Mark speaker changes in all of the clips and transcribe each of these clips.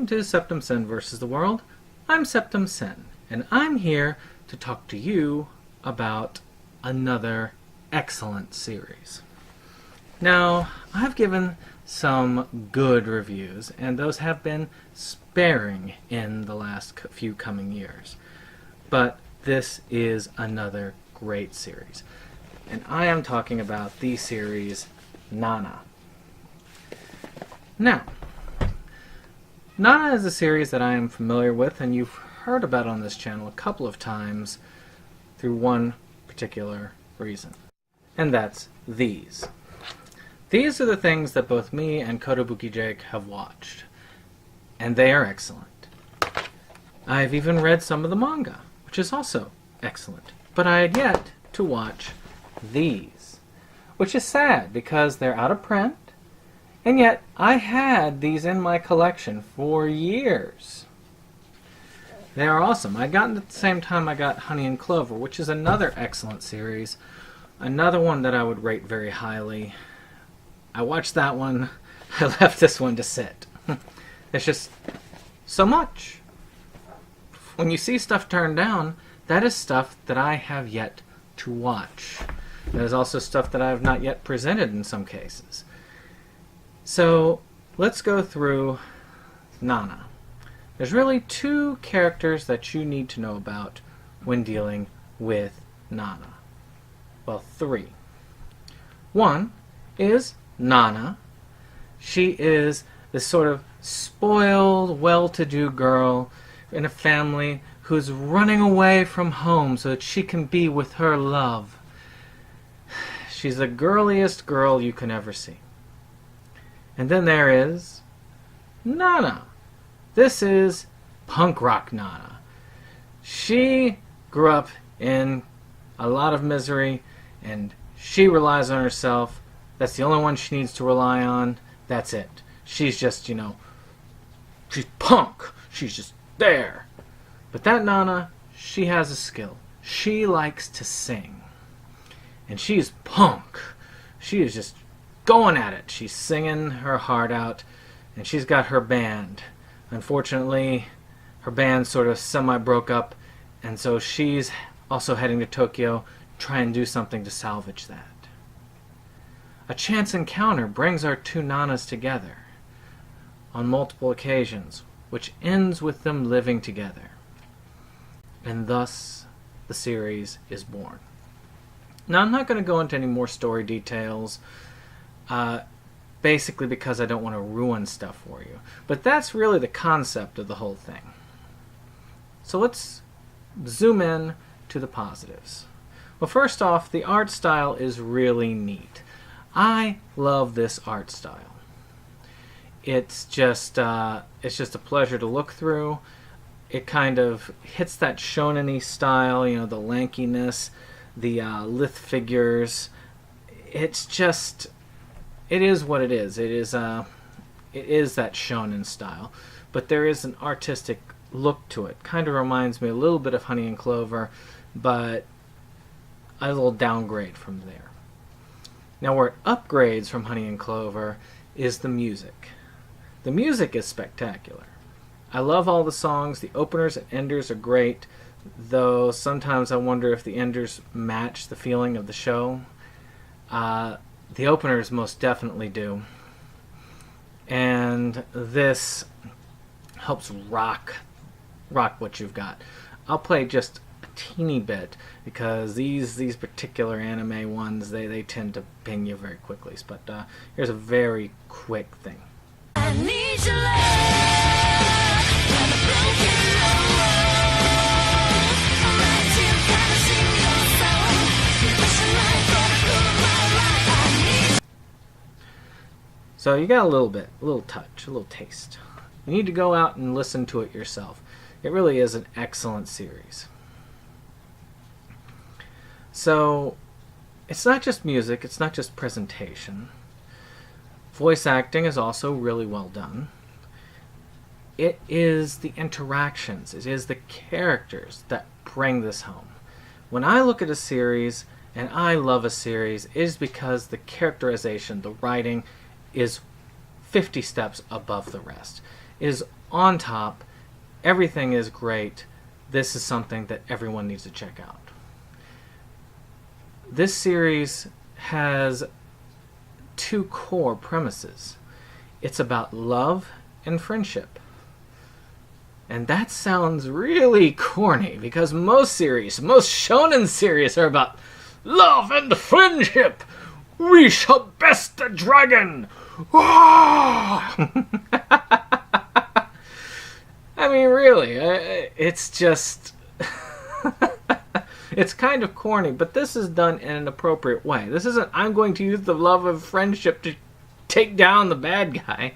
Speaker 1: welcome to Septum Sen vs. the World. I'm Septum Sen, and I'm here to talk to you about another excellent series. Now, I've given some good reviews, and those have been sparing in the last few coming years. But this is another great series, and I am talking about the series Nana. Now, Nana is a series that I am familiar with, and you've heard about on this channel a couple of times through one particular reason, and that's these. These are the things that both me and Kotobuki Jake have watched, and they are excellent. I've even read some of the manga, which is also excellent, but I had yet to watch these, which is sad because they're out of print. And yet, I had these in my collection for years. They are awesome. I got them at the same time I got Honey and Clover, which is another excellent series. Another one that I would rate very highly. I watched that one. I left this one to sit. It's just so much. When you see stuff turned down, that is stuff that I have yet to watch. That is also stuff that I have not yet presented in some cases. So, let's go through Nana. There's really two characters that you need to know about when dealing with Nana. Well, three. One is Nana. She is this sort of spoiled, well-to-do girl in a family who's running away from home so that she can be with her love. She's the girliest girl you can ever see. And then there is Nana. This is punk rock Nana. She grew up in a lot of misery, and she relies on herself. That's the only one she needs to rely on. That's it. She's just, she's punk. She's just there. But that Nana, she has a skill. She likes to sing. And she's punk. She is just going at it. She's singing her heart out, and she's got her band. Unfortunately, her band sort of semi-broke up, and so she's also heading to Tokyo to try and do something to salvage that. A chance encounter brings our two Nanas together on multiple occasions, which ends with them living together. And thus, the series is born. Now, I'm not going to go into any more story details, basically because I don't want to ruin stuff for you. But that's really the concept of the whole thing. So let's zoom in to the positives. Well, first off, the art style is really neat. I love this art style. It's just a pleasure to look through. It kind of hits that shonen-y style, the lankiness, the lithe figures. It's just, it is what it is. It is that shonen style, but there is an artistic look to it. Kind of reminds me a little bit of Honey and Clover, but a little downgrade from there. Now, where it upgrades from Honey and Clover is the music. The music is spectacular. I love all the songs. The openers and enders are great, though sometimes I wonder if the enders match the feeling of the show. The openers most definitely do. And this helps rock what you've got. I'll play just a teeny bit because these particular anime ones, they tend to ping you very quickly. But here's a very quick thing.
Speaker 2: I need your love, and a broken road. I'm right here, gotta sing your song. You're pushing my thought through my life. I need.
Speaker 1: So you got a little touch, a little taste. You need to go out and listen to it yourself. It really is an excellent series. So, it's not just music, it's not just presentation. Voice acting is also really well done. It is the interactions, it is the characters that bring this home. When I look at a series, and I love a series, it is because the characterization, the writing, is 50 steps above the rest. is on top. Everything is great. This is something that everyone needs to check out. This series has two core premises. It's about love and friendship. And that sounds really corny because most shonen series are about love and friendship. We shall best the dragon. I mean, really, it's just... it's kind of corny, but this is done in an appropriate way. This isn't, I'm going to use the love of friendship to take down the bad guy.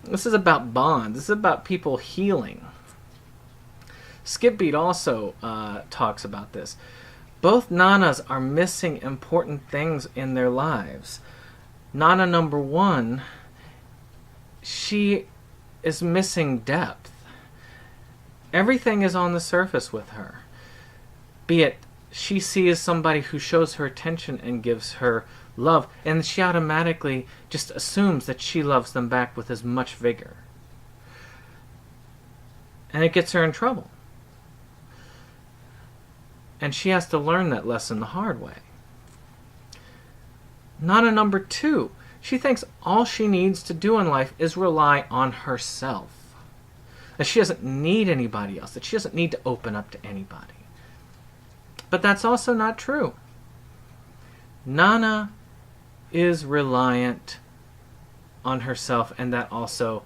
Speaker 1: This is about bonds. This is about people healing. Skip Beat also talks about this. Both Nanas are missing important things in their lives. Nana number 1, she is missing depth. Everything is on the surface with her. Be it she sees somebody who shows her attention and gives her love, and she automatically just assumes that she loves them back with as much vigor. And it gets her in trouble. And she has to learn that lesson the hard way. Nana number 2, she thinks all she needs to do in life is rely on herself. That she doesn't need anybody else, that she doesn't need to open up to anybody. But that's also not true. Nana is reliant on herself, and that also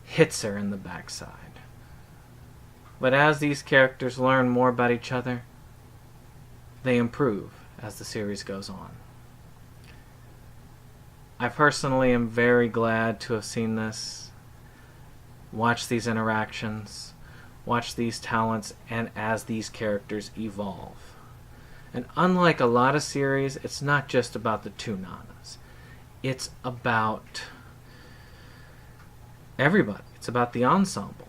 Speaker 1: hits her in the backside. But as these characters learn more about each other, they improve as the series goes on. I personally am very glad to have seen this, watch these interactions, watch these talents, and as these characters evolve. And unlike a lot of series, it's not just about the two Nanas. It's about everybody. It's about the ensemble.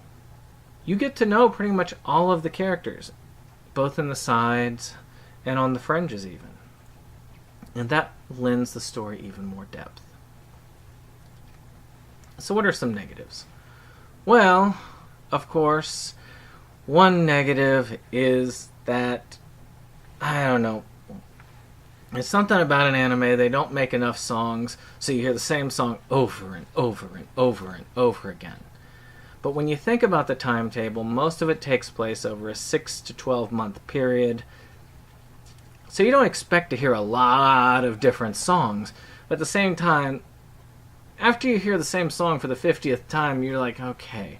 Speaker 1: You get to know pretty much all of the characters, both in the sides and on the fringes even. And that lends the story even more depth. So what are some negatives? Well, of course, one negative is that, I don't know, it's something about an anime, they don't make enough songs, so you hear the same song over and over and over and over again. But when you think about the timetable, most of it takes place over a 6 to 12 month period. So you don't expect to hear a lot of different songs. But at the same time, after you hear the same song for the 50th time, you're like, okay,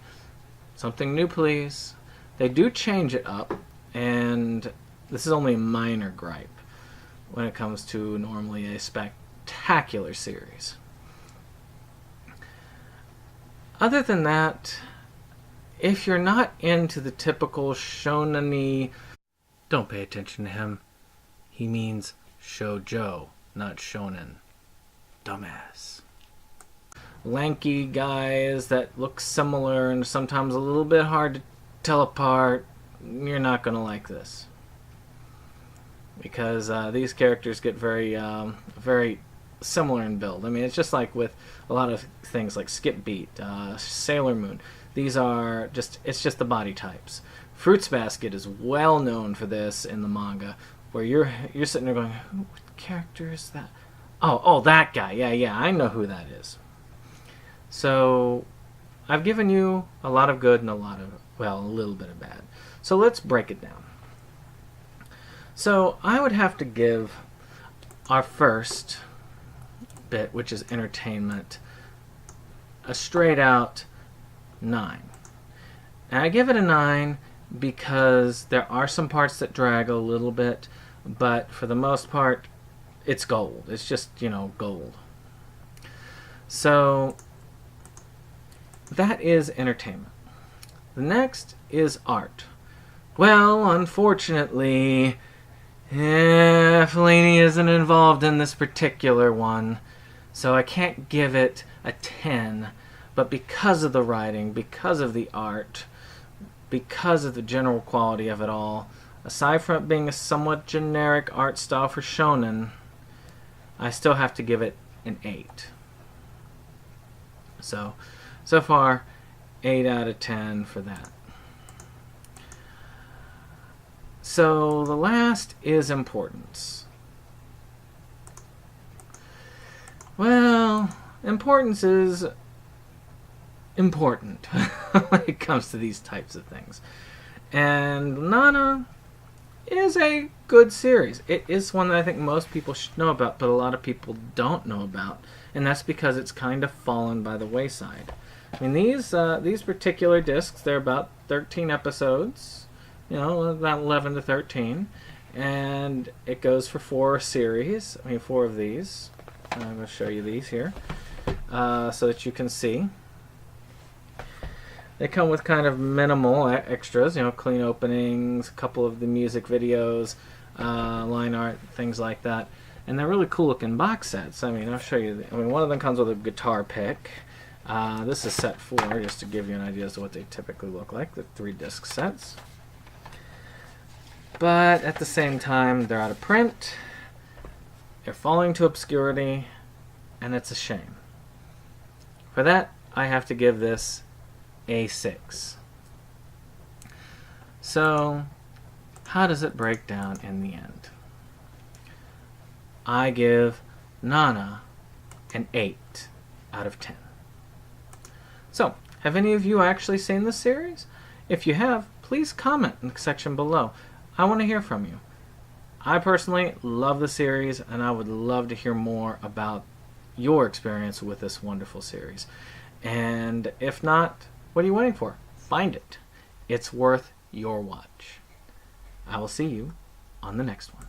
Speaker 1: something new please. They do change it up, and this is only a minor gripe when it comes to normally a spectacular series. Other than that, if you're not into the typical shonen-y, don't pay attention to him. He means shoujo, not shonen. Dumbass. Lanky guys that look similar and sometimes a little bit hard to tell apart, you're not going to like this. Because these characters get very, very similar in build. I mean, it's just like with a lot of things like Skip Beat, Sailor Moon. These are just, it's just the body types. Fruits Basket is well known for this in the manga, where you're sitting there going, what character is that? Oh, that guy. Yeah, I know who that is. So, I've given you a lot of good and a little bit of bad. So let's break it down. So, I would have to give our first bit, which is entertainment, a straight out 9. And I give it a 9 because there are some parts that drag a little bit, but for the most part, it's gold. It's just, gold. So, that is entertainment. The next is art. Well, unfortunately, Fellini isn't involved in this particular one, so I can't give it a 10, but because of the writing, because of the art, because of the general quality of it all, aside from it being a somewhat generic art style for shonen, I still have to give it an 8. So far, 8 out of 10 for that. So the last is importance. Well, importance is important when it comes to these types of things. And Nana is a good series. It is one that I think most people should know about, but a lot of people don't know about, and that's because it's kind of fallen by the wayside. I mean, these particular discs, they're about 13 episodes, about 11 to 13, and it goes for 4 series. I mean, 4 of these. I'm going to show you these here so that you can see. They come with kind of minimal extras, clean openings, a couple of the music videos, line art, things like that. And they're really cool looking box sets. I mean, I'll show you. One of them comes with a guitar pick. This is set 4, just to give you an idea as to what they typically look like, the 3 disc sets. But at the same time, they're out of print. They're falling to obscurity, and it's a shame. For that, I have to give this a 6. So, how does it break down in the end? I give Nana an 8 out of 10. So, have any of you actually seen this series? If you have, please comment in the section below. I want to hear from you. I personally love the series, and I would love to hear more about your experience with this wonderful series. And if not, what are you waiting for? Find it. It's worth your watch. I will see you on the next one.